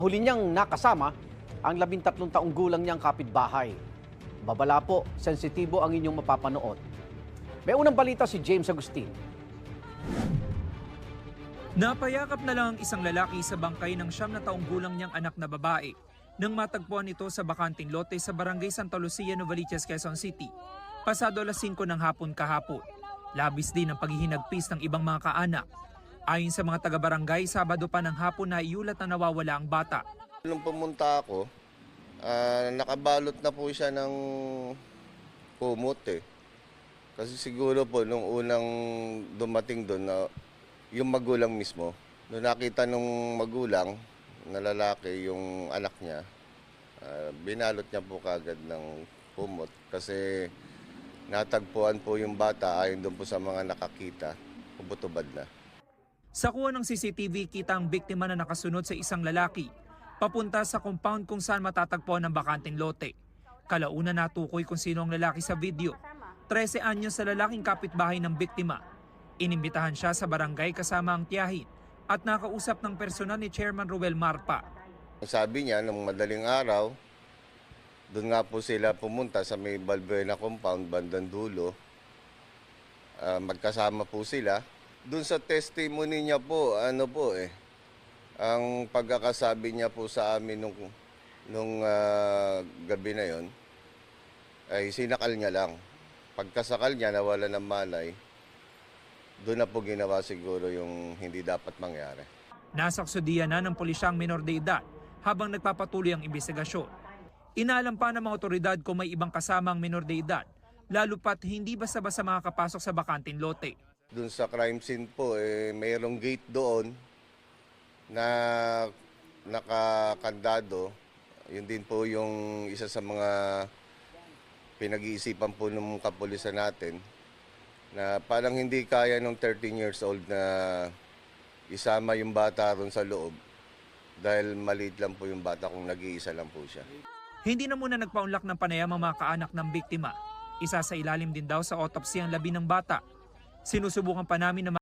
Huli niyang nakasama ang 13 taong gulang niyang kapitbahay. Babala po, sensitibo ang inyong mapapanood. May unang balita si James Agustin. Napayakap na lang ang isang lalaki sa bangkay ng 9 taong gulang niyang anak na babae nang matagpuan ito sa bakanting lote sa barangay Santa Lucia, Novaliches, Quezon City. Pasado alas 5 ng hapon kahapon. Labis din ang paghihinagpis ng ibang mga kaanak. Ayon sa mga taga-barangay, Sabado pa ng hapon na iulat na nawawala ang bata. Nung pumunta ako, nakabalot na po siya ng kumot eh. Kasi siguro po nung unang dumating doon na yung magulang mismo, nung nakita nung magulang na lalaki yung anak niya, binalot niya po kagad ng kumot kasi natagpuan po yung bata ayon doon po sa mga nakakita, ubod-ubad na. Sa kuha ng CCTV, kita ang biktima na nakasunod sa isang lalaki papunta sa compound kung saan matatagpuan ang bakanting lote. Kalauna natukoy kung sino ang lalaki sa video. 13 anyos sa lalaking kapitbahay ng biktima. Inimbitahan siya sa barangay kasama ang tiyahin at nakausap ng personal ni Chairman Ruel Marpa. Sabi niya, nung madaling araw, doon nga po sila pumunta sa may Balbuena compound, bandang dulo. Magkasama po sila. Doon sa testimony niya po, ang pagkakasabi niya po sa amin nung gabi na yon ay sinakal niya lang. Pagkasakal niya, nawala ng malay, doon na po ginawa siguro yung hindi dapat mangyari. Nasaksodiyan na ng pulisyang minor de edad habang nagpapatuloy ang investigasyon. Inaalam pa ng mga otoridad kung may ibang kasamang minor de edad, lalo pat hindi basta-basta makakapasok sa bakanting lote. Doon sa crime scene po, mayroong gate doon na nakakandado. Yun din po yung isa sa mga pinag-iisipan po ng kapulisan natin na parang hindi kaya ng 13 years old na isama yung bata ron sa loob dahil maliit lang po yung bata kung nag-iisa lang po siya. Hindi na muna nagpaunlak ng panayam ang mga kaanak ng biktima. Isa sa ilalim din daw sa autopsy ang labi ng bata. Sinusubukan pa namin na